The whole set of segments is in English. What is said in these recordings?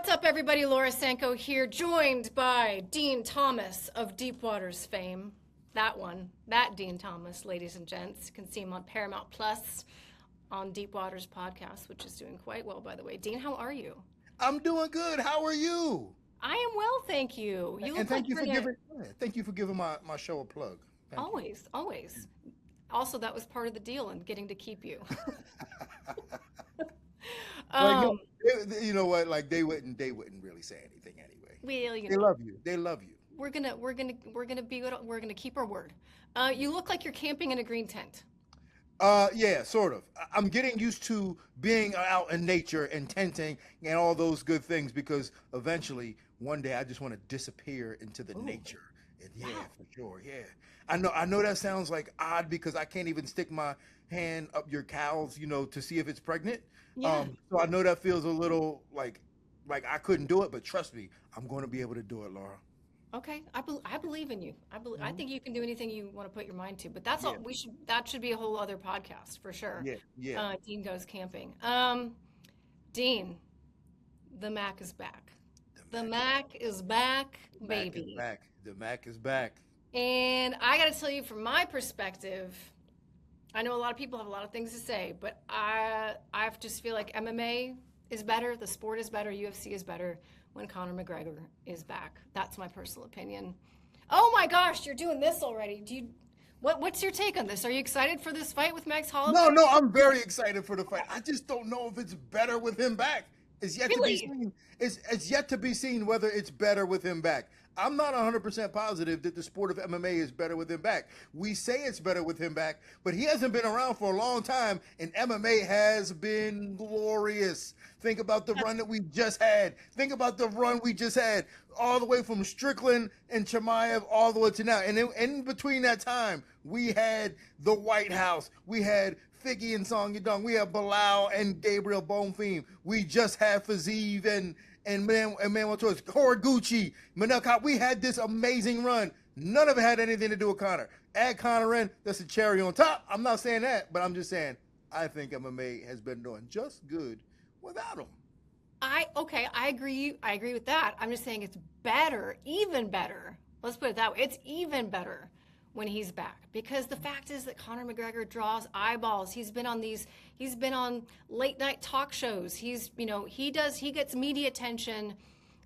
What's up, everybody? Laura Sanko here, joined by Dean Thomas of Deepwater's fame. That Dean Thomas, ladies and gents. You can see him on Paramount Plus on Deepwater's podcast, which is doing quite well, by the way. Dean, how are you? I'm doing good. How are you? I am well, thank you. And thank you for giving my show a plug. Thank you. Always. Also, that was part of the deal in getting to keep you. You know what? Like they wouldn't really say anything anyway. Well, They love you. They love you. We're gonna keep our word. You look like you're camping in a green tent. Yeah, sort of. I'm getting used to being out in nature and tenting and all those good things because eventually one day I just want to disappear into the nature. And yeah, Wow. for sure. Yeah. I know that sounds like odd because I can't even stick my hand up your cow's, to see if it's pregnant. Yeah. So I know that feels a little like I couldn't do it, but trust me, I'm going to be able to do it, Laura. Okay, I believe in you. I think you can do anything you want to put your mind to. But that's all. Yeah. That should be a whole other podcast for sure. Yeah. Dean goes camping. Dean, the Mac is back. The Mac is back, baby. The Mac is back. And I got to tell you, from my perspective, I know a lot of people have a lot of things to say, but I just feel like MMA is better, the sport is better, UFC is better when Conor McGregor is back. That's my personal opinion. Oh my gosh, you're doing this already. What's your take on this? Are you excited for this fight with Max Holloway? No, I'm very excited for the fight. I just don't know if it's better with him back. It's yet to be seen. It's yet to be seen whether it's better with him back. I'm not 100% positive that the sport of MMA is better with him back. We say it's better with him back, but he hasn't been around for a long time, and MMA has been glorious. Think about the run that we just had. Think about the run we just had, all the way from Strickland and Chimaev all the way to now. And in between that time, we had the White House. We had Figgy and Song Yadong. We have Bilal and Gabriel Bonfim. We just had Fazeev and Manuel Torres, Horiguchi, Manel Kape. We had this amazing run. None of it had anything to do with Conor. Add Conor in, that's a cherry on top. I'm not saying that, but I'm just saying I think MMA has been doing just good without him. I agree. I agree with that. I'm just saying it's better, even better. Let's put it that way. It's even better when he's back, because the fact is that Conor McGregor draws eyeballs. He's been on late night talk shows. He gets media attention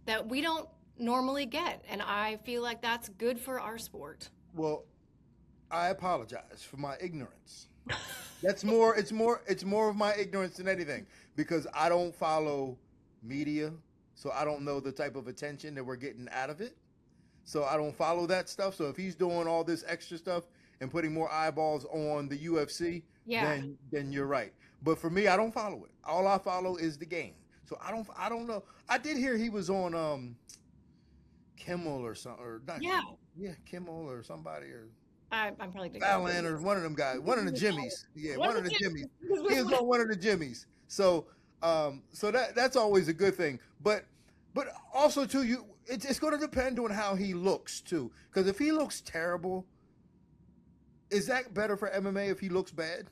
that we don't normally get, and I feel like that's good for our sport. Well, I apologize for my ignorance. It's more of my ignorance than anything, because I don't follow media, so I don't know the type of attention that we're getting out of it. So I don't follow that stuff. So if he's doing all this extra stuff and putting more eyeballs on the UFC, then you're right. But for me, I don't follow it. All I follow is the game. So I don't know. I did hear he was on Kimmel or something, or not. Yeah, Kimmel or somebody, or I'm probably Fallon or one of them guys, one of the Jimmys. Yeah, one of the Jimmys. He was on one of the Jimmys. So that's always a good thing. But also too, it's going to depend on how he looks too. Because if he looks terrible, is that better for MMA if he looks bad?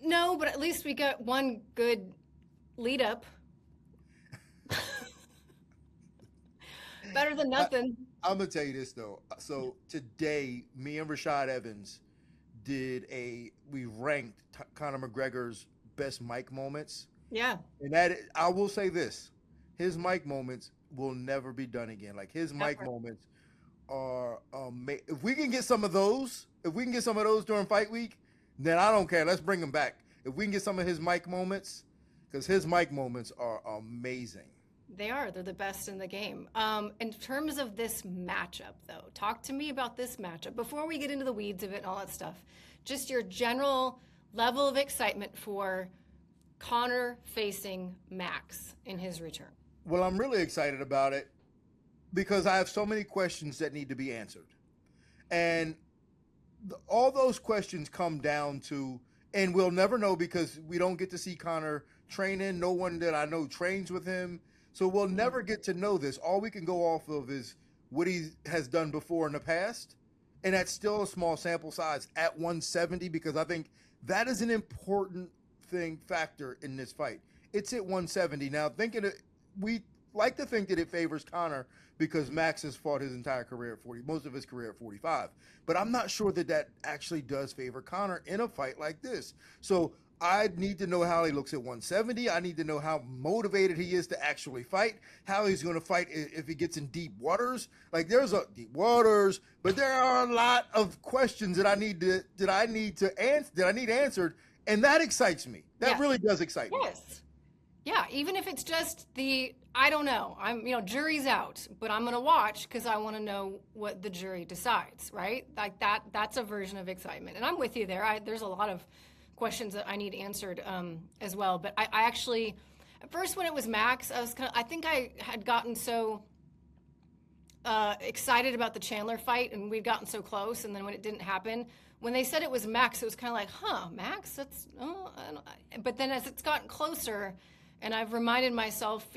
No, but at least we got one good lead up. Better than nothing. I'm going to tell you this though. So today, me and Rashad Evans we ranked Conor McGregor's best mic moments. Yeah. And I will say this, his mic moments will never be done again. Like his mic moments are if we can get some of those during fight week, then I don't care. Let's bring them back. If we can get some of his mic moments, because his mic moments are amazing. They're the best in the game. In terms of this matchup, though, talk to me about this matchup before we get into the weeds of it and all that stuff. Just your general level of excitement for Conor facing Max in his return. Well, I'm really excited about it because I have so many questions that need to be answered. And all those questions come down to, and we'll never know because we don't get to see Conor training. No one that I know trains with him. So we'll never get to know this. All we can go off of is what he has done before in the past. And that's still a small sample size at 170, because I think that is an important factor in this fight. It's at 170. Now, we like to think that it favors Conor because Max has fought his entire career at 40, most of his career at 45. But I'm not sure that that actually does favor Conor in a fight like this. So I need to know how he looks at 170. I need to know how motivated he is to actually fight, how he's going to fight if he gets in deep waters. Like there's a deep waters, but there are a lot of questions that I need answered, and that excites me. That really does excite me. Yes. Yeah, even if it's just I don't know. Jury's out, but I'm going to watch because I want to know what the jury decides, right? Like that's a version of excitement. And I'm with you there. There's a lot of questions that I need answered as well. But I actually, at first when it was Max, I think I had gotten so excited about the Chandler fight and we'd gotten so close. And then when it didn't happen, when they said it was Max, it was kind of like, Max, but then as it's gotten closer, and I've reminded myself,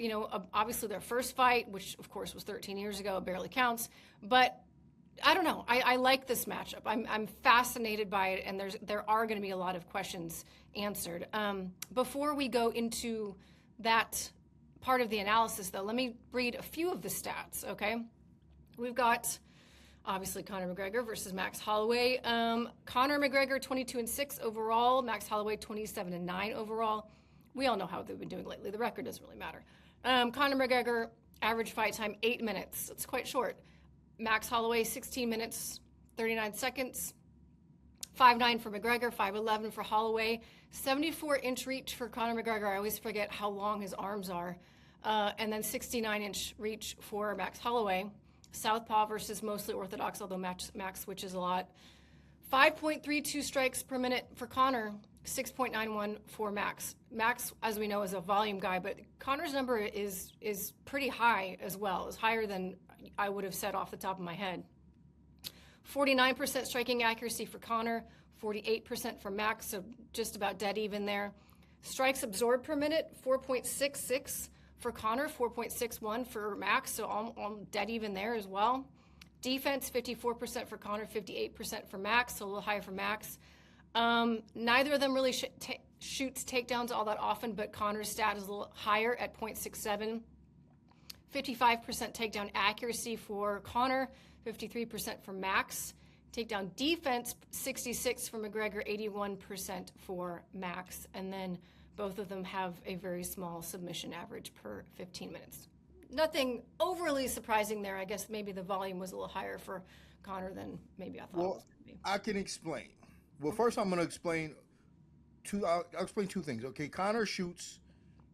obviously their first fight, which of course was 13 years ago, it barely counts, but I don't know. I like this matchup. I'm fascinated by it, and there are going to be a lot of questions answered. Before we go into that part of the analysis, though, let me read a few of the stats, okay? We've got, obviously, Conor McGregor versus Max Holloway. Conor McGregor, 22-6 overall. Max Holloway, 27-9 overall. We all know how they've been doing lately. The record doesn't really matter. Conor McGregor, average fight time, 8 minutes. It's quite short. Max Holloway, 16 minutes, 39 seconds. 5'9" for McGregor, 5'11" for Holloway. 74-inch reach for Conor McGregor. I always forget how long his arms are. And then 69-inch reach for Max Holloway. Southpaw versus mostly orthodox, although Max switches a lot. 5.32 strikes per minute for Conor. 6.91 for Max. Max, as we know, is a volume guy, but Conor's number is pretty high as well. It's higher than I would have said off the top of my head. 49% striking accuracy for Conor, 48% for Max, so just about dead even there. Strikes absorbed per minute, 4.66 for Conor, 4.61 for Max, so all dead even there as well. Defense, 54% for Conor, 58% for Max, so a little higher for Max. Neither of them really shoots takedowns all that often, but Conor's stat is a little higher at 0.67. 55% takedown accuracy for Conor, 53% for Max. Takedown defense, 66 for McGregor, 81% for Max. And then both of them have a very small submission average per 15 minutes. Nothing overly surprising there. I guess maybe the volume was a little higher for Conor than maybe I thought it was going to be. I can explain. Well, first I'm going to explain I'll explain two things. Okay, Conor shoots.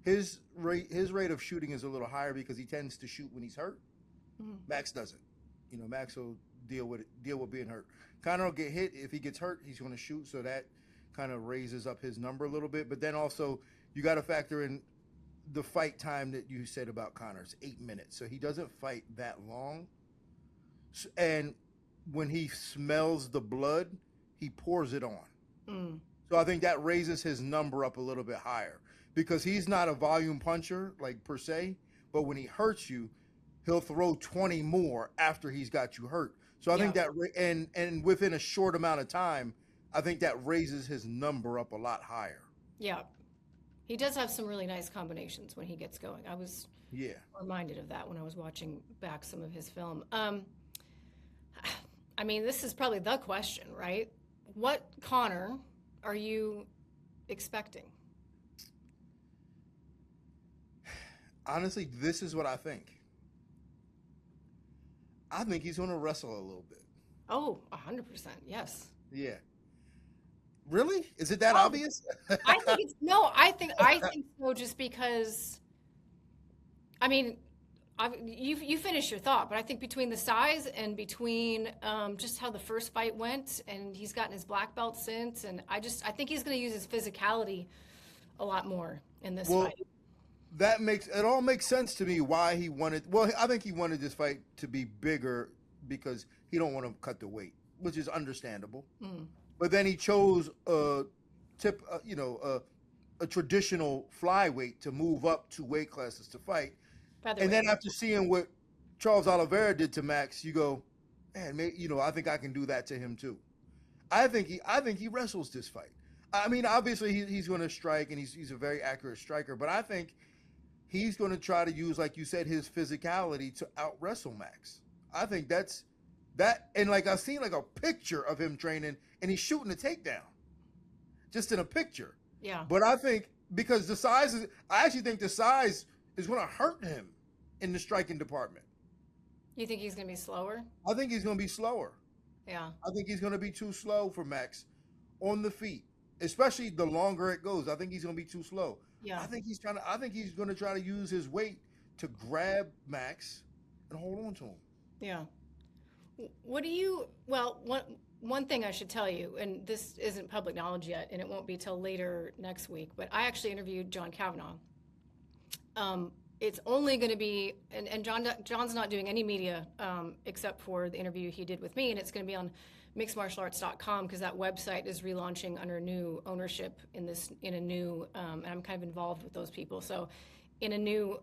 His rate of shooting is a little higher because he tends to shoot when he's hurt. Mm-hmm. Max doesn't. Max will deal with being hurt. Conor will get hit. If he gets hurt, he's going to shoot, so that kind of raises up his number a little bit. But then also you got to factor in the fight time that you said about Conor's 8 minutes. So he doesn't fight that long. And when he smells the blood, he pours it on. Mm. So I think that raises his number up a little bit higher because he's not a volume puncher, like per se, but when he hurts you, he'll throw 20 more after he's got you hurt. So I think that, and within a short amount of time, I think that raises his number up a lot higher. Yeah. He does have some really nice combinations when he gets going. I was reminded of that when I was watching back some of his film. I mean, this is probably the question, right? What Conor are you expecting? Honestly, this is what I think. I think he's going to wrestle a little bit. Oh, 100%, yes. Yeah. Really? Is it that obvious? I think so just because, I mean, you finish your thought, but I think between the size and between just how the first fight went, and he's gotten his black belt since, and I think he's going to use his physicality a lot more in this fight. It all makes sense to me why he wanted. Well, I think he wanted this fight to be bigger because he don't want to cut the weight, which is understandable. Mm. But then he chose a traditional flyweight to move up 2 weight classes to fight. And then after seeing what Charles Oliveira did to Max, you go, man, I think I can do that to him too. I think he wrestles this fight. I mean, obviously he's going to strike, and he's a very accurate striker, but I think he's going to try to use, like you said, his physicality to out wrestle Max. I think that's that. And like I've seen like a picture of him training and he's shooting a takedown just in a picture. Yeah. But I think because I actually think the size is going to hurt him in the striking department. You think he's going to be slower? I think he's going to be slower. Yeah. I think he's going to be too slow for Max on the feet, especially the longer it goes. I think he's going to be too slow. Yeah. I think he's going to try to use his weight to grab Max and hold on to him. Yeah. One thing I should tell you, and this isn't public knowledge yet, and it won't be till later next week, but I actually interviewed John Kavanaugh. It's only going to be, and John's not doing any media except for the interview he did with me, and it's going to be on mixedmartialarts.com because that website is relaunching under new ownership and I'm kind of involved with those people. So in a new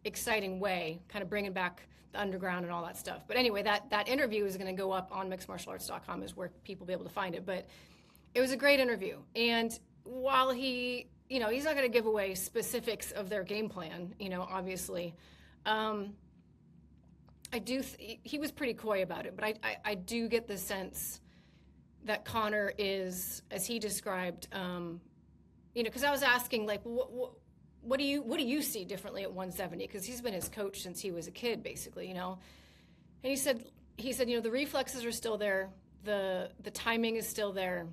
exciting way, kind of bringing back the underground and all that stuff. But anyway, that interview is going to go up on mixedmartialarts.com is where people will be able to find it. But it was a great interview. And while he's not going to give away specifics of their game plan, obviously. He was pretty coy about it, but I do get the sense that Conor is, as he described, because I was asking, like, what do you see differently at 170? Because he's been his coach since he was a kid, basically, And he said, the reflexes are still there, the timing is still there,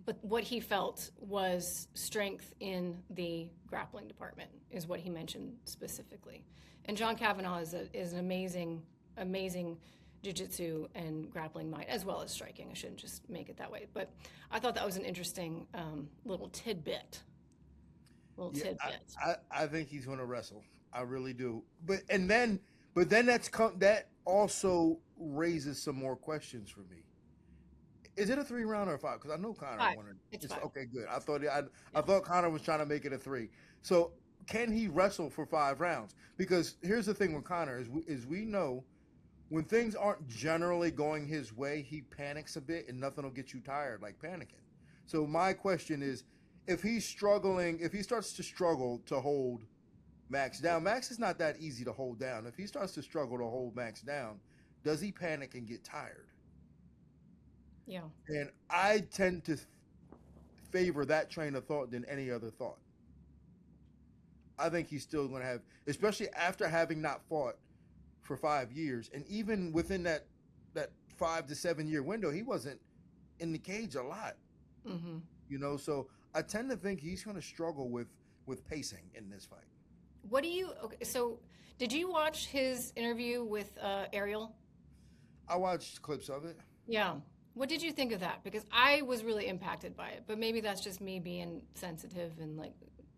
but what he felt was strength in the grappling department is what he mentioned specifically. And John Kavanaugh is an amazing jiu-jitsu and grappling mind, as well as striking. I shouldn't just make it that way. But I thought that was an interesting little tidbit. I think he's going to wrestle. I really do. But then that also raises some more questions for me. Is it a 3-round or a 5? Because I know Conor wanted. It's 5. Okay, good. I thought Conor was trying to make it a 3. So can he wrestle for 5 rounds? Because here's the thing with Conor is we know when things aren't generally going his way, he panics a bit and nothing will get you tired like panicking. So my question is, if he starts to struggle to hold Max down, Max is not that easy to hold down. If he starts to struggle to hold Max down, does he panic and get tired? Yeah. And I tend to favor that train of thought than any other thought. I think he's still going to have, especially after having not fought for 5 years, and even within that 5 to 7 year window, he wasn't in the cage a lot. Mm-hmm. So I tend to think he's going to struggle with pacing in this fight. So did you watch his interview with Ariel? I watched clips of it. Yeah. What did you think of that? Because I was really impacted by it, but maybe that's just me being sensitive and like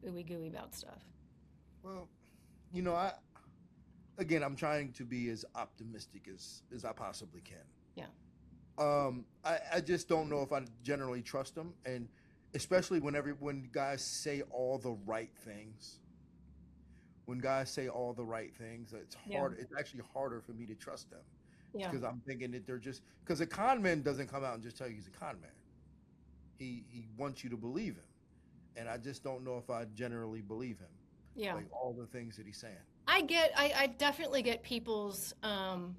ooey gooey about stuff. Well, I'm trying to be as optimistic as I possibly can. Yeah. I just don't know if I generally trust him, and especially when guys say all the right things. When guys say all the right things, it's hard. Yeah. It's actually harder for me to trust them. Yeah. Because I'm thinking that because a con man doesn't come out and just tell you he's a con man. He wants you to believe him, and I just don't know if I generally believe him. Yeah. Like all the things that he's saying. I definitely get people's, I'm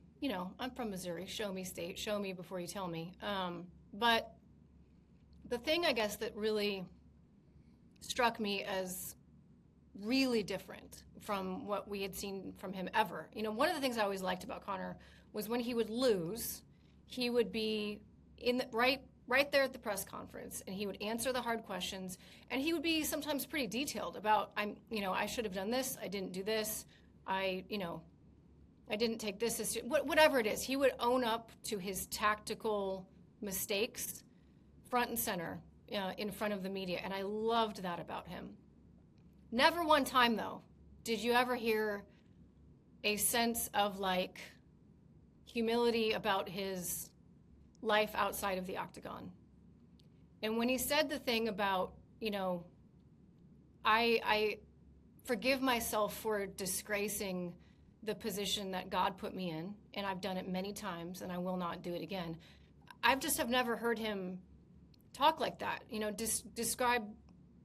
from Missouri, show me state, show me before you tell me. But the thing I guess that really struck me as really different from what we had seen from him ever. One of the things I always liked about Conor was when he would lose, he would be right there at the press conference, and he would answer the hard questions, and he would be sometimes pretty detailed about, I should have done this, I didn't do this, I didn't take this, whatever it is. He would own up to his tactical mistakes front and center in front of the media, and I loved that about him. Never one time, though, did you ever hear a sense of, like, humility about his life outside of the octagon. And when he said the thing about, I forgive myself for disgracing the position that God put me in, and I've done it many times, and I will not do it again. I've never heard him talk like that, describe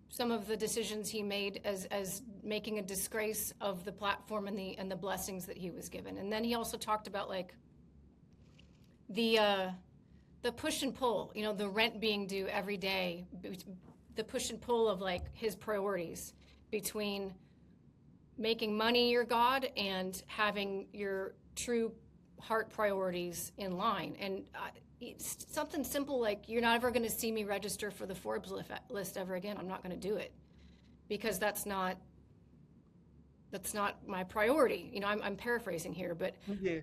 some of the decisions he made as making a disgrace of the platform and the blessings that he was given. And then he also talked about like the push and pull, you know, the rent being due every day, the push and pull of like his priorities between making money your God and having your true heart priorities in line. And it's something simple like, you're not ever going to see me register for the Forbes list ever again. I'm not going to do it because that's not my priority. You know, I'm paraphrasing here, but Yeah.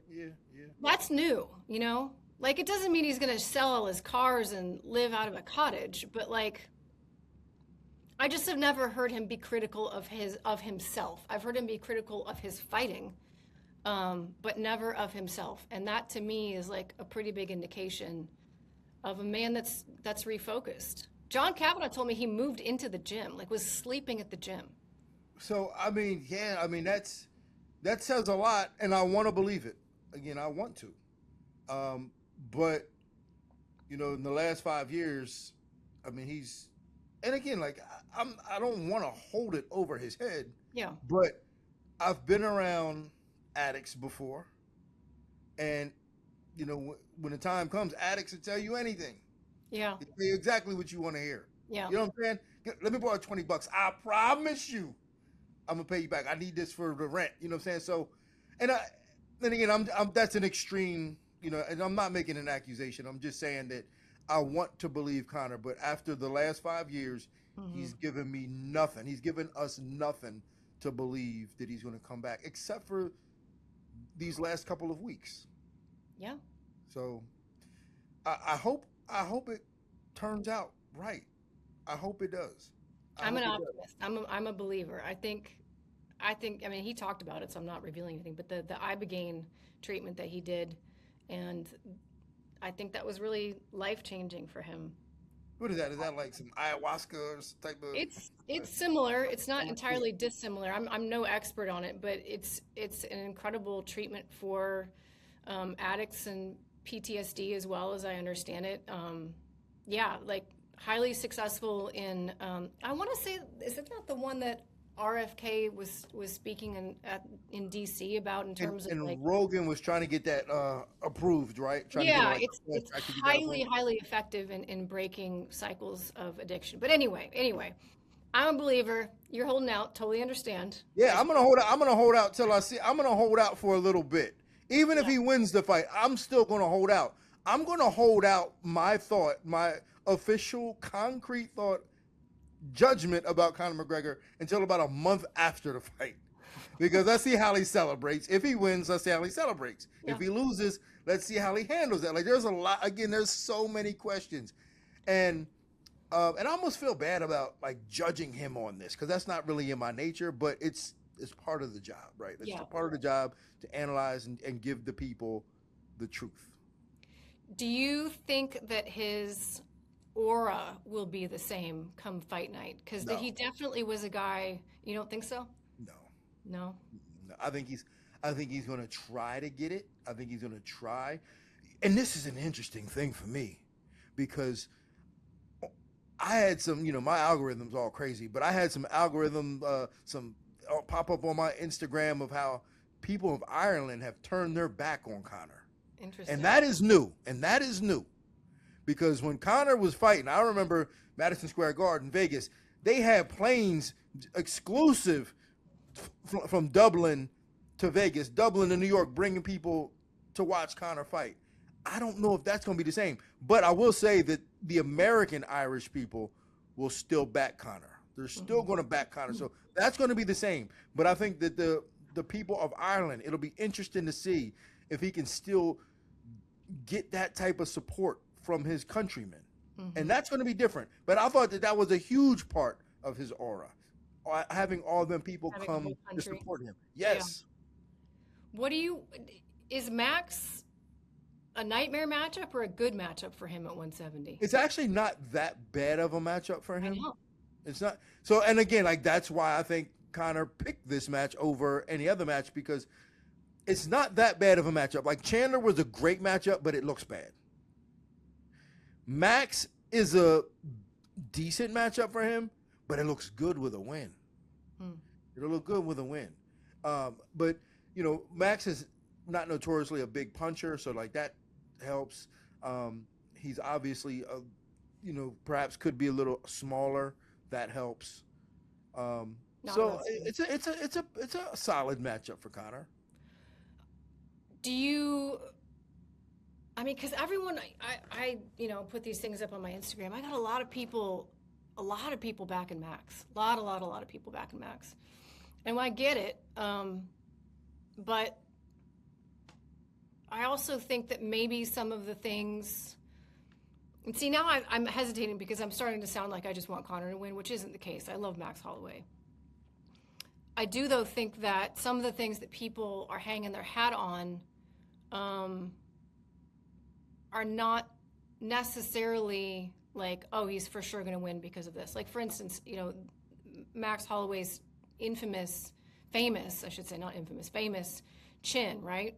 that's new, you know? Like, it doesn't mean he's going to sell all his cars and live out of a cottage, but like, I just have never heard him be critical of himself. I've heard him be critical of his fighting, but never of himself. And that to me is like a pretty big indication of a man that's refocused. John Kavanaugh told me he moved into the gym, like was sleeping at the gym. So I mean, yeah, I mean that says a lot, and I want to believe it. Again, I want to, but you know, in the last 5 years, I mean, he's, and again, like I don't want to hold it over his head. Yeah. But I've been around addicts before, and you know, when the time comes, addicts will tell you anything. Yeah. They'll tell you exactly what you want to hear. Yeah. You know what I'm saying? Let me borrow $20. I promise you, I'm gonna pay you back. I need this for the rent. You know what I'm saying? So, and then again, I'm that's an extreme. You know, and I'm not making an accusation. I'm just saying that I want to believe Conor, but after the last 5 years, he's given me nothing. He's given us nothing to believe that he's going to come back, except for these last couple of weeks. Yeah. So I hope it turns out right. I hope it does. I'm an optimist. I'm a believer. I think, I mean, he talked about it, so I'm not revealing anything, but the Ibogaine treatment that he did, and I think that was really life-changing for him. What is that? Is that like some ayahuasca type of? It's similar. It's not entirely dissimilar. I'm no expert on it, but it's an incredible treatment for addicts and PTSD as well, as I understand it. Yeah, like highly successful in. I want to say, is it not the one that RFK was speaking in DC about in terms of like, Rogan was trying to get that approved, right? Yeah, it's highly effective in breaking cycles of addiction. But anyway, I'm a believer. You're holding out. Totally understand. Yeah, I'm gonna hold out. I'm gonna hold out till I see. I'm gonna hold out for a little bit. Even if he wins the fight, I'm still gonna hold out. I'm gonna hold out my official, concrete thought, judgment about Conor McGregor until about a month after the fight, because let's see how he celebrates. If he wins, let's see how he celebrates. If he loses, let's see how he handles that. Like, there's a lot. Again, there's so many questions, and I almost feel bad about like judging him on this, because that's not really in my nature. But it's part of the job, right? It's part of the job to analyze and give the people the truth. Do you think that his aura will be the same come fight night? Because he definitely was a guy. You don't think so? No. I think he's going to try to get it. I think he's going to try. And this is an interesting thing for me, because I had some, you know, my algorithm's all crazy, but I had some some pop up on my Instagram of how people of Ireland have turned their back on Conor. Interesting. And that is new. Because when Conor was fighting, I remember Madison Square Garden, Vegas, they had planes exclusive from Dublin to Vegas, Dublin to New York, bringing people to watch Conor fight. I don't know if that's going to be the same, but I will say that the American Irish people will still back Conor. They're still going to back Conor. So that's going to be the same. But I think that the people of Ireland, it'll be interesting to see if he can still get that type of support from his countrymen. And that's going to be different. But I thought that was a huge part of his aura, having all them people come to support him. Yes. Yeah. Is Max a nightmare matchup or a good matchup for him at 170? It's actually not that bad of a matchup for him. I know. It's not. So, and again, like, that's why I think Conor picked this match over any other match, because it's not that bad of a matchup. Like, Chandler was a great matchup, but it looks bad. Max is a decent matchup for him, but it looks good with a win. It'll look good with a win. But Max is not notoriously a big puncher, so like that helps. He's obviously perhaps could be a little smaller. That helps. So it's a solid matchup for Conor. Do you? I mean, because everyone, I put these things up on my Instagram. I got a lot of people backing Max. A lot of people backing Max. And I get it, but I also think that maybe some of the things. And see, now I'm hesitating because I'm starting to sound like I just want Conor to win, which isn't the case. I love Max Holloway. I do, though, think that some of the things that people are hanging their hat on are not necessarily like, oh, he's for sure going to win because of this. Like, for instance, Max Holloway's famous chin, right?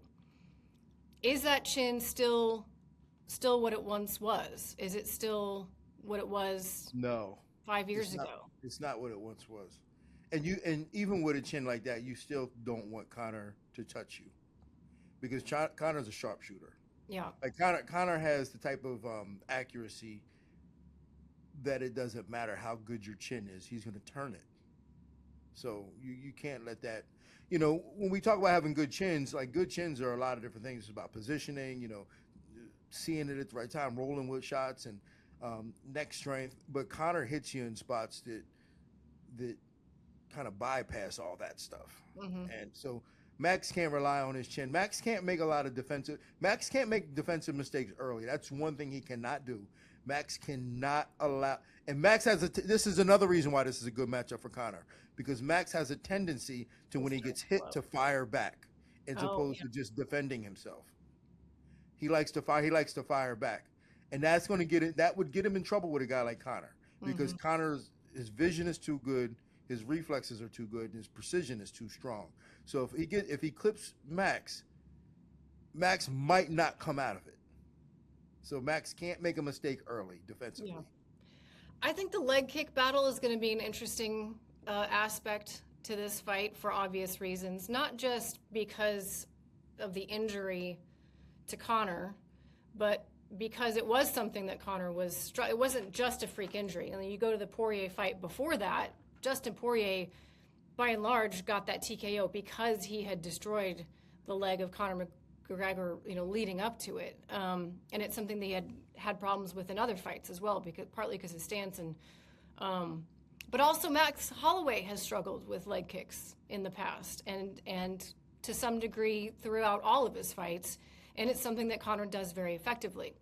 Is that chin still what it once was? Is it still what it was? No. 5 years ago. It's not what it once was. And even with a chin like that, you still don't want Conor to touch you, because Conor's a sharpshooter. Yeah. Like Conor has the type of accuracy that it doesn't matter how good your chin is, he's going to turn it. So you can't let that. When we talk about having good chins, like good chins are a lot of different things. It's about positioning, seeing it at the right time, rolling with shots, and neck strength. But Conor hits you in spots that kind of bypass all that stuff. Mm-hmm. And so Max can't rely on his chin. Max can't make defensive mistakes early. That's one thing he cannot do. Max cannot allow, and Max has this is another reason why this is a good matchup for Conor, because Max has a tendency to, when he gets hit, to fire back as opposed to just defending himself. He likes to fire back. And that's going to that would get him in trouble with a guy like Conor, because Conor's, his vision is too good, his reflexes are too good, and his precision is too strong. So if he clips Max might not come out of it. So Max can't make a mistake early defensively. Yeah. I think the leg kick battle is going to be an interesting aspect to this fight for obvious reasons, not just because of the injury to Conor, but because it was something that Conor was. It wasn't just a freak injury. I mean, you go to the Poirier fight before that, Justin Poirier, by and large, got that TKO because he had destroyed the leg of Conor McGregor, leading up to it. And it's something that he had problems with in other fights as well, partly because of his stance. But also Max Holloway has struggled with leg kicks in the past, and to some degree throughout all of his fights. And it's something that Conor does very effectively.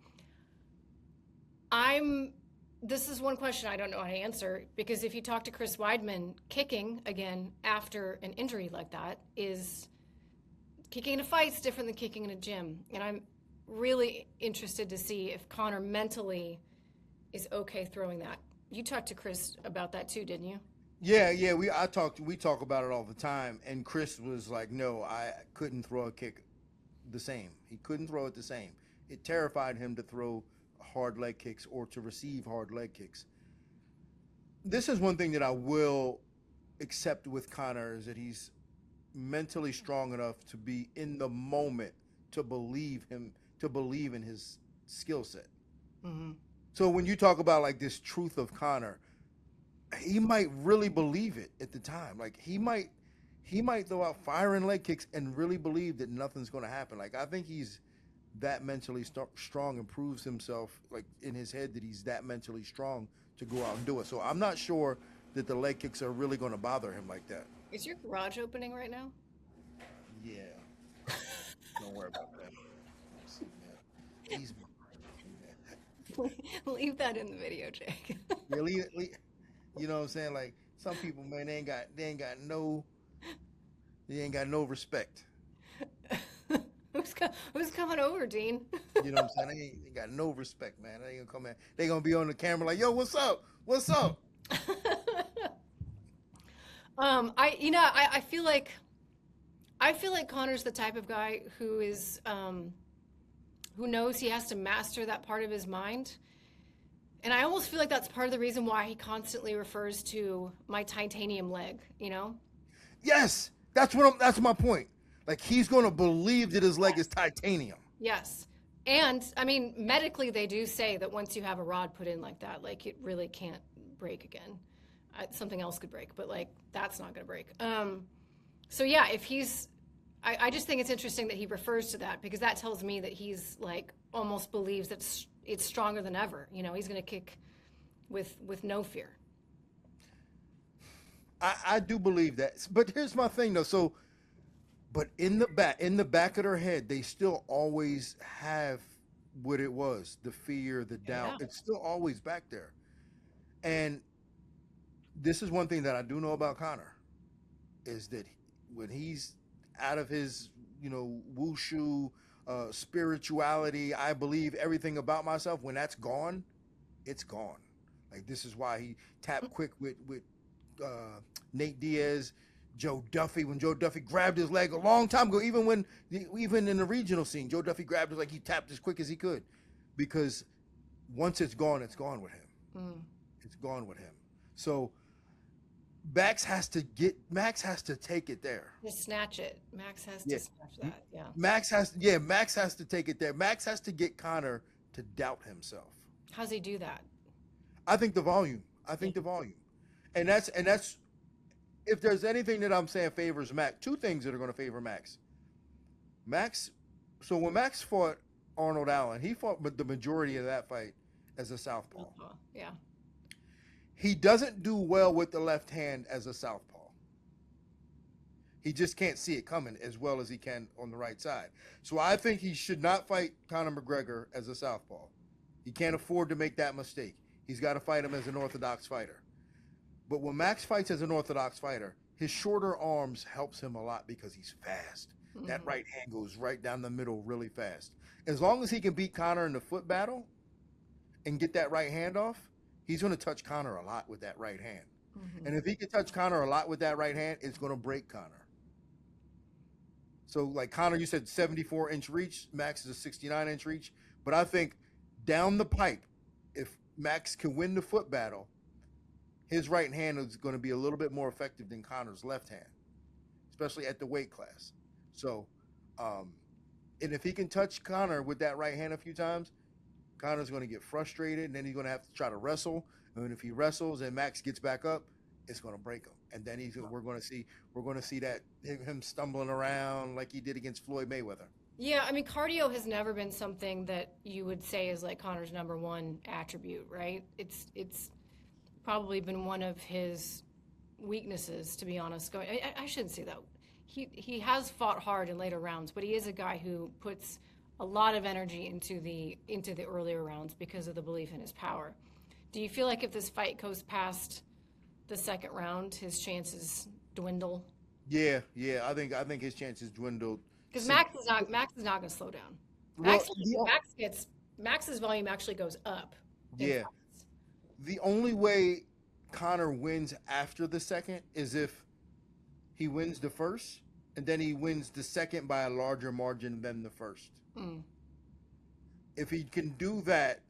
This is one question I don't know how to answer, because if you talk to Chris Weidman, kicking, again, after an injury like that is kicking in a fight's different than kicking in a gym. And I'm really interested to see if Conor mentally is okay throwing that. You talked to Chris about that too, didn't you? Yeah. We talk about it all the time. And Chris was like, no, I couldn't throw a kick the same. He couldn't throw it the same. It terrified him to throw hard leg kicks or to receive hard leg kicks. This is one thing that I will accept with Conor, is that he's mentally strong enough to be in the moment, to believe in his skill set. Mm-hmm. So when you talk about like this truth of Conor, he might really believe it at the time. Like he might throw out firing leg kicks and really believe that nothing's going to happen. Like I think he's that mentally strong and proves himself, like in his head, that he's that mentally strong to go out and do it. So I'm not sure that the leg kicks are really going to bother him like that. Is your garage opening right now? Yeah. Don't worry about that. He's Leave that in the video, Jake. really, you know what I'm saying? Like some people, man, they ain't got no respect. Who's coming over, Dean? You know what I'm saying? They got no respect, man. They ain't gonna come in. They gonna be on the camera like, yo, what's up? What's up? I feel like Conor's the type of guy who is who knows he has to master that part of his mind. And I almost feel like that's part of the reason why he constantly refers to my titanium leg, you know? Yes, that's my point. Like, he's going to believe that his leg is titanium. Yes. And I mean, medically, they do say that once you have a rod put in like that, like it really can't break again. Something else could break, but like that's not going to break. So yeah, if he's, I just think it's interesting that he refers to that because that tells me that he's like almost believes that it's stronger than ever. You know, he's going to kick with no fear. I do believe that, but here's my thing though. So, but in the back of their head, they still always have what it was, the fear, the doubt. Yeah. It's still always back there. And this is one thing that I do know about Conor is that when he's out of his, wushu spirituality, I believe everything about myself. When that's gone, it's gone. Like, this is why he tapped quick with Nate Diaz, Joe Duffy. When Joe Duffy grabbed his leg a long time ago, even in the regional scene, Joe Duffy grabbed his leg. He tapped as quick as he could, because once it's gone with him. It's gone with him. So Max has to take it there. Just snatch it. Max has to snatch that. Yeah. Max has to take it there. Max has to get Conor to doubt himself. How's he do that? I think the volume. And that's if there's anything that I'm saying favors Max, two things that are going to favor Max. So when Max fought Arnold Allen, he fought the majority of that fight as a southpaw. Yeah. He doesn't do well with the left hand as a southpaw. He just can't see it coming as well as he can on the right side. So I think he should not fight Conor McGregor as a southpaw. He can't afford to make that mistake. He's got to fight him as an orthodox fighter. But when Max fights as an orthodox fighter, his shorter arms helps him a lot because he's fast. That right hand goes right down the middle really fast. As long as he can beat Conor in the foot battle and get that right hand off, he's going to touch Conor a lot with that right hand. And if he can touch Conor a lot with that right hand, it's going to break Conor. So, like Conor, you said 74-inch reach. Max is a 69-inch reach. But I think down the pipe, if Max can win the foot battle, his right hand is going to be a little bit more effective than Conor's left hand, especially at the weight class. So, and if he can touch Conor with that right hand a few times, Conor's going to get frustrated, and then he's going to have to try to wrestle. And if he wrestles and Max gets back up, it's going to break him. And then we're going to see that him stumbling around like he did against Floyd Mayweather. Yeah, I mean, cardio has never been something that you would say is like Conor's number one attribute, right? It's probably been one of his weaknesses, to be honest. I shouldn't say that. He has fought hard in later rounds, but he is a guy who puts a lot of energy into the earlier rounds because of the belief in his power. Do you feel like if this fight goes past the second round, his chances dwindle? Yeah. I think his chances dwindled. Because Max is not going to slow down. Max's volume actually goes up. Yeah. The only way Conor wins after the second is if he wins the first, and then he wins the second by a larger margin than the first. If he can do that,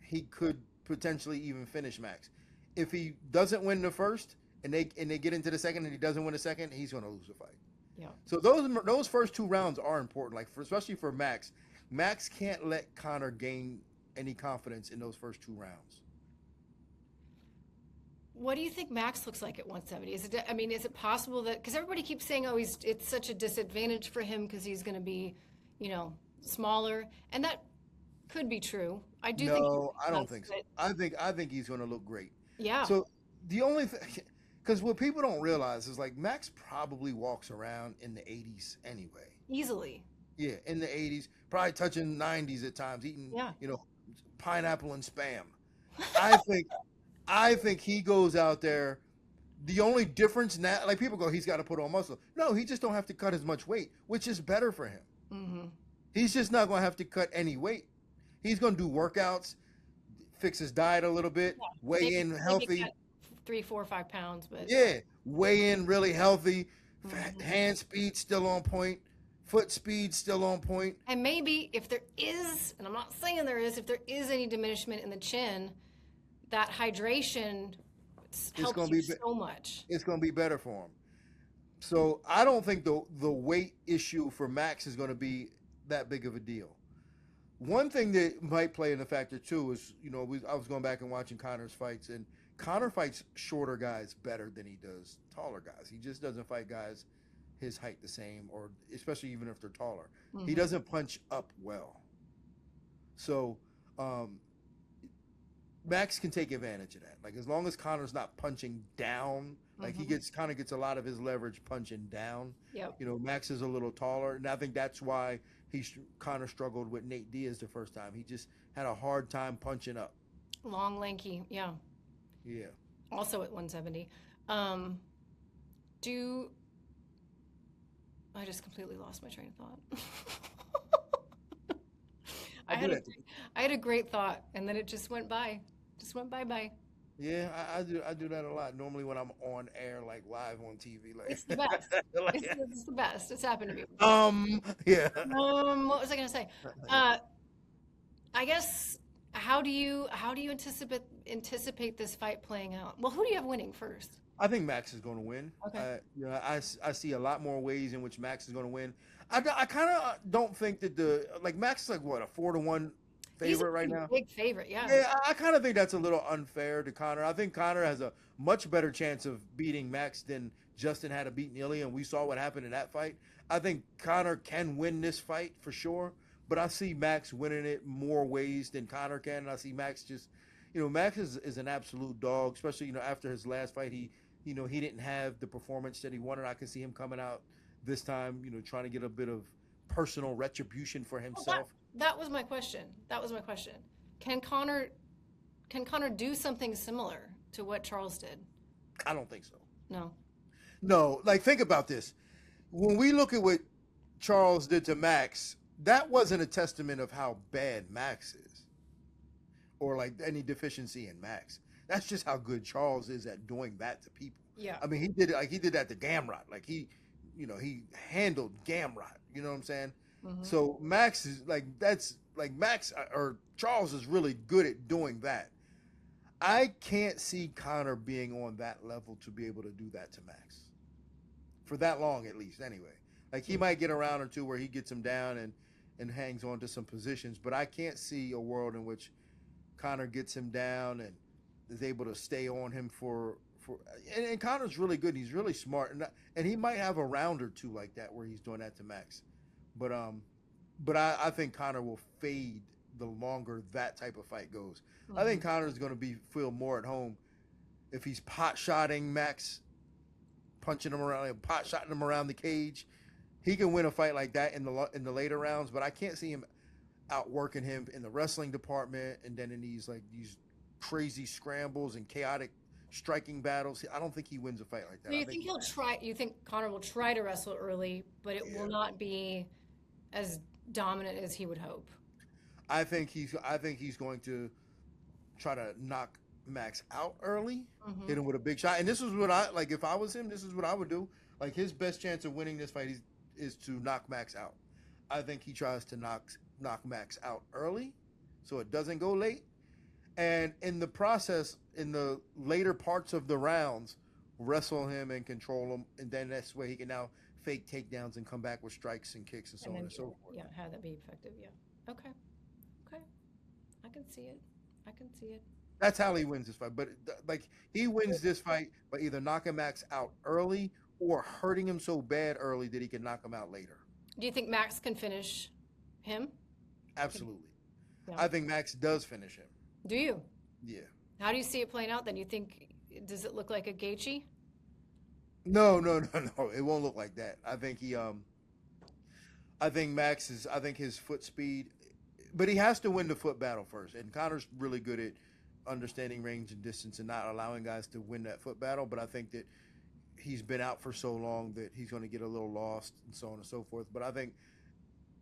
he could potentially even finish Max. If he doesn't win the first and they get into the second and he doesn't win the second, he's going to lose the fight. Yeah. So those first two rounds are important, especially for Max. Max can't let Conor gain any confidence in those first two rounds. What do you think Max looks like at 170? Is it possible that, because everybody keeps saying, it's such a disadvantage for him because he's going to be, smaller, and that could be true. I don't think so. I think he's going to look great. Yeah. So the only thing, because what people don't realize is like Max probably walks around in the 80s anyway. Easily. Yeah, in the 80s, probably touching 90s at times, eating pineapple and Spam. I think he goes out there. The only difference now, like people go, he's got to put on muscle. No, he just don't have to cut as much weight, which is better for him. He's just not going to have to cut any weight. He's going to do workouts, fix his diet a little bit, weigh in healthy. 3, 4, 5 pounds, but weigh in really healthy. Hand speed still on point. Foot speed still on point. And maybe if there is, and I'm not saying there is, if there is any diminishment in the chin, that hydration helps gonna you be so much. it's gonna be better for him. So I don't think the weight issue for Max is gonna be that big of a deal. One thing that might play in the factor too is, I was going back and watching Conor's fights, and Conor fights shorter guys better than he does taller guys. He just doesn't fight guys his height the same, or especially even if they're taller. He doesn't punch up well. So Max can take advantage of that. Like, as long as Conor's not punching down, like Conor gets a lot of his leverage punching down. Yep. Max is a little taller, and I think that's why Conor struggled with Nate Diaz the first time. He just had a hard time punching up. Long, lanky, yeah. Yeah. Also at 170. I just completely lost my train of thought. I had a great thought, and then it just went by. Just went bye. Yeah, I do that a lot. Normally when I'm on air, like live on TV, like It's the best. It's the best. It's happened to me. Yeah. What was I going to say? I guess how do you anticipate this fight playing out? Well, who do you have winning first? I think Max is going to win. Okay. I see a lot more ways in which Max is going to win. I kind of don't think that Max is like what, a 4-1 favorite right now? Big favorite, yeah. Yeah, I kind of think that's a little unfair to Conor. I think Conor has a much better chance of beating Max than Justin had to beat Neely, and we saw what happened in that fight. I think Conor can win this fight for sure, but I see Max winning it more ways than Conor can. And I see Max just, Max is an absolute dog, especially, after his last fight, he didn't have the performance that he wanted. I can see him coming out this time, trying to get a bit of personal retribution for himself. That was my question. Can Conor do something similar to what Charles did? I don't think so. No. Like, think about this. When we look at what Charles did to Max, that wasn't a testament of how bad Max is or like any deficiency in Max. That's just how good Charles is at doing that to people. Yeah. I mean, he did that to Gamrot. Like, he handled Gamrot. You know what I'm saying? So Max is Max or Charles is really good at doing that. I can't see Conor being on that level to be able to do that to Max for that long, at least. Anyway, like, he might get a round or two where he gets him down and hangs on to some positions, but I can't see a world in which Conor gets him down and is able to stay on him and Conor's really good. He's really smart, and he might have a round or two like that where he's doing that to Max. But I think Conor will fade the longer that type of fight goes. I think Conor's going to feel more at home if he's pot-shotting Max, punching him around, pot-shotting him around the cage. He can win a fight like that in the later rounds, but I can't see him outworking him in the wrestling department and then in these crazy scrambles and chaotic striking battles. I don't think he wins a fight like that. So you think Conor will try to wrestle early, but it will not be as dominant as he would hope? I think he's going to try to knock Max out early, hit him with a big shot. And this is what if I was him, this is what I would do. Like, his best chance of winning this fight is to knock Max out. I think he tries to knock Max out early so it doesn't go late. And in the process, in the later parts of the rounds, wrestle him and control him. And then that's where he can now fake takedowns and come back with strikes and kicks and so on and so forth. Yeah, have that be effective. Yeah. Okay. I can see it. That's how he wins this fight. But he wins this fight by either knocking Max out early or hurting him so bad early that he can knock him out later. Do you think Max can finish him? Absolutely. Yeah. I think Max does finish him. Do you? Yeah. How do you see it playing out then? Does it look like a Gaethje? No. It won't look like that. I think his foot speed, but he has to win the foot battle first. And Conor's really good at understanding range and distance and not allowing guys to win that foot battle. But I think that he's been out for so long that he's going to get a little lost and so on and so forth. But I think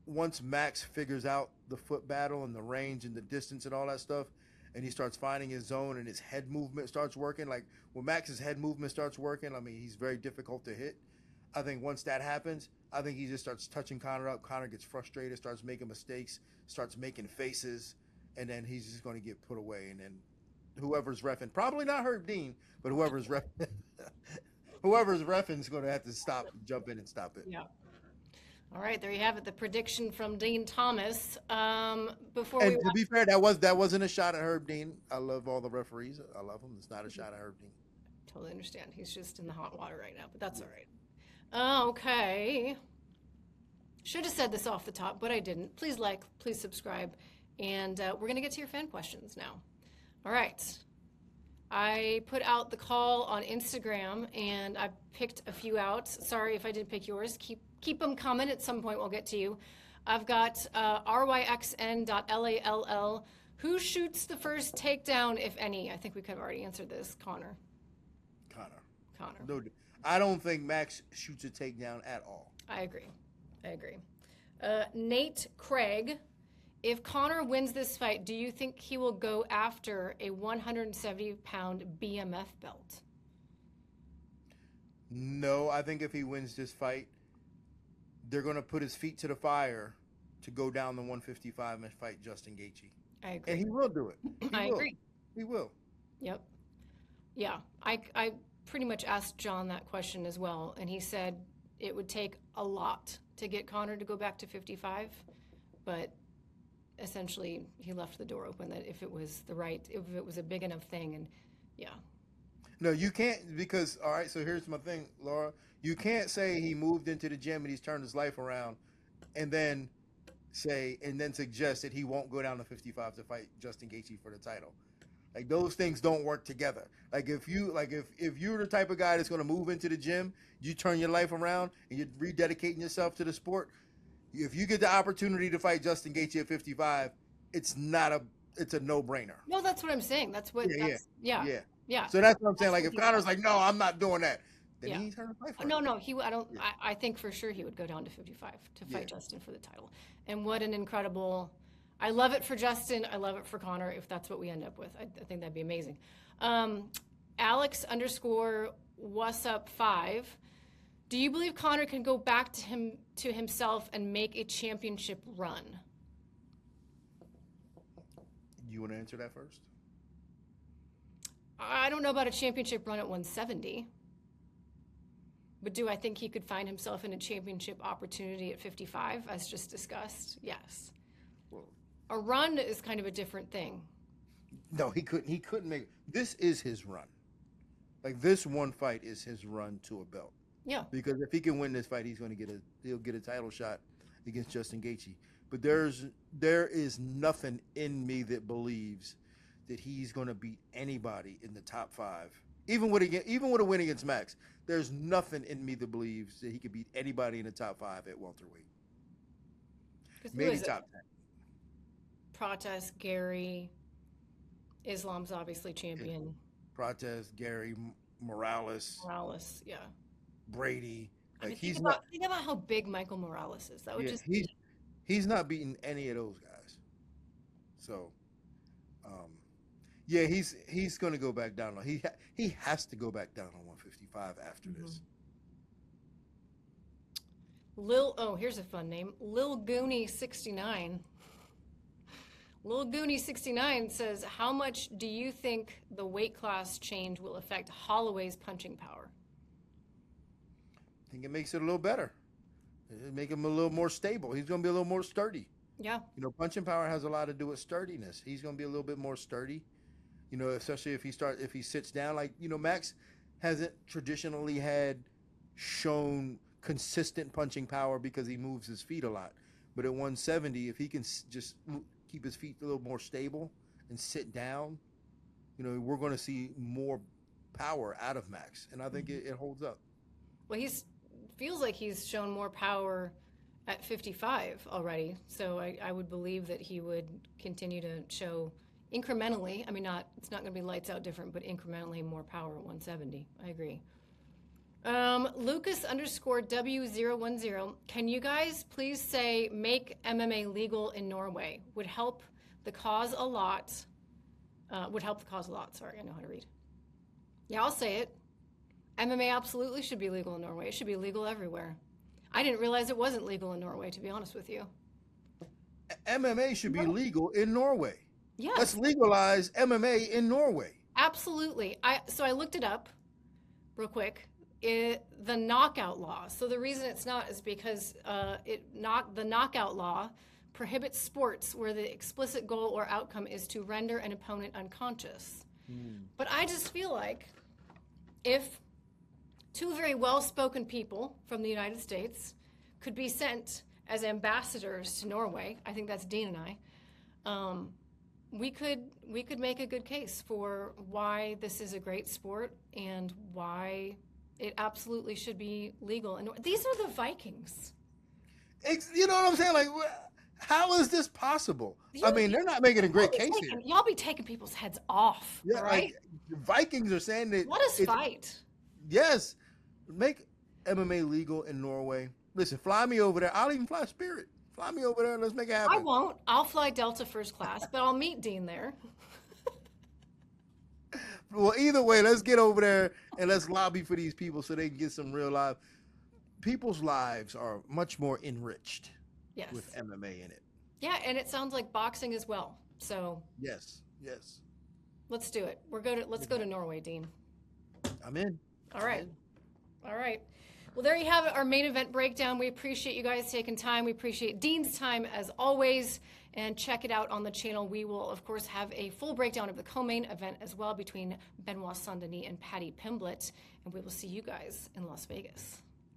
once Max figures out the foot battle and the range and the distance and all that stuff, and he starts finding his zone and his head movement starts working, like when Max's head movement starts working, I mean, he's very difficult to hit. I think once that happens, I think he just starts touching Conor up. Conor gets frustrated, starts making mistakes, starts making faces, and then he's just going to get put away. And then whoever's reffing. Probably not Herb Dean, but whoever's reffing. Whoever's reffing is going to have to jump in and stop it. Yeah. All right, there you have it. The prediction from Dean Thomas. Before And to be fair, that wasn't a shot at Herb Dean. I love all the referees. I love them. It's not a shot at Herb Dean. Totally understand. He's just in the hot water right now, but that's all right. Okay. Should have said this off the top, but I didn't. Please like, please subscribe, and we're gonna get to your fan questions now. All right. I put out the call on Instagram, and I picked a few out. Sorry if I didn't pick yours. Keep them coming. At some point, we'll get to you. I've got ryxn.lall. Who shoots the first takedown, if any? I think we could have already answered this. Conor. No, I don't think Max shoots a takedown at all. I agree. Nate Craig. If Conor wins this fight, do you think he will go after a 170-pound BMF belt? No, I think if he wins this fight, they're going to put his feet to the fire to go down the 155 and fight Justin Gaethje. I agree. And he will do it. I agree. He will. Yep. Yeah. I pretty much asked John that question as well, and he said it would take a lot to get Conor to go back to 55, but essentially he left the door open that if it was a big enough thing, and yeah. No, you can't, because, all right, so here's my thing, Laura. You can't say he moved into the gym and he's turned his life around and then suggest that he won't go down to 55 to fight Justin Gaethje for the title. Like, those things don't work together. Like, if you're the type of guy that's going to move into the gym, you turn your life around and you're rededicating yourself to the sport, if you get the opportunity to fight Justin Gaethje at 55, it's a no-brainer. No, that's what I'm saying. That's what. Yeah. So that's what I'm saying. Like, if Conor's like, no, I'm not doing that, then he turned his life around. No. I think for sure he would go down to 55 to fight Justin for the title. And what an incredible. I love it for Justin. I love it for Conor. If that's what we end up with, I think that'd be amazing. Alex_whatsup5. Do you believe Conor can go back to himself and make a championship run? You want to answer that first? I don't know about a championship run at 170. But do I think he could find himself in a championship opportunity at 55, as just discussed? Yes. Well, a run is kind of a different thing. No, he couldn't make. This is his run. Like, this one fight is his run to a belt. Yeah. Because if he can win this fight, he'll get a title shot against Justin Gaethje. But there is nothing in me that believes that he's going to beat anybody in the top 5. Even with a win against Max, there's nothing in me that believes that he could beat anybody in the top 5 at welterweight. Maybe top 10. Protest, Gary, Islam's obviously champion. Protest, Gary, Morales, yeah. Brady. Like, think about how big Michael Morales is. That would he's not beating any of those guys. So, he's going to go back down. He has to go back down on 155 after this. Here's a fun name. Lil Goonie 69. Lil Goonie 69 says, how much do you think the weight class change will affect Holloway's punching power? I think it makes it a little better. It'll make him a little more stable. He's going to be a little more sturdy. Yeah. Punching power has a lot to do with sturdiness. He's going to be a little bit more sturdy. Especially if he sits down. Like, Max hasn't traditionally shown consistent punching power because he moves his feet a lot. But at 170, if he can just keep his feet a little more stable and sit down, we're going to see more power out of Max. And I think it holds up. Well, feels like he's shown more power at 55 already. So I would believe that he would continue to show incrementally. I mean, it's not going to be lights out different, but incrementally more power at 170. I agree. Lucas_W010. Can you guys please say make MMA legal in Norway? Would help the cause a lot. Sorry, I know how to read. Yeah, I'll say it. MMA absolutely should be legal in Norway. It should be legal everywhere. I didn't realize it wasn't legal in Norway, to be honest with you. MMA should be legal in Norway. Yes. Let's legalize MMA in Norway. Absolutely. So I looked it up real quick. The knockout law. So the reason it's not is because the knockout law prohibits sports where the explicit goal or outcome is to render an opponent unconscious. But I just feel like if two very well-spoken people from the United States could be sent as ambassadors to Norway, I think that's Dean and I, we could make a good case for why this is a great sport and why it absolutely should be legal. And these are the Vikings. You know what I'm saying? Like, how is this possible? I mean, they're not making a great case here. Y'all be taking people's heads off, Yeah, right? like, the Vikings are saying that. Let us fight. Yes, make MMA legal in Norway. Listen, fly me over there. I'll even fly Spirit. Fly me over there and let's make it happen. I won't. I'll fly Delta first class, but I'll meet Dean there. Well, either way, let's get over there and let's lobby for these people so they can get some real life. People's lives are much more enriched with MMA in it. Yeah, and it sounds like boxing as well. So yes, let's do it. Let's go to Norway, Dean. I'm in. All right. Well, there you have it, our main event breakdown. We appreciate you guys taking time. We appreciate Dean's time as always. And check it out on the channel. We will, of course, have a full breakdown of the co-main event as well between Benoit Saint-Denis and Paddy Pimblett. And we will see you guys in Las Vegas.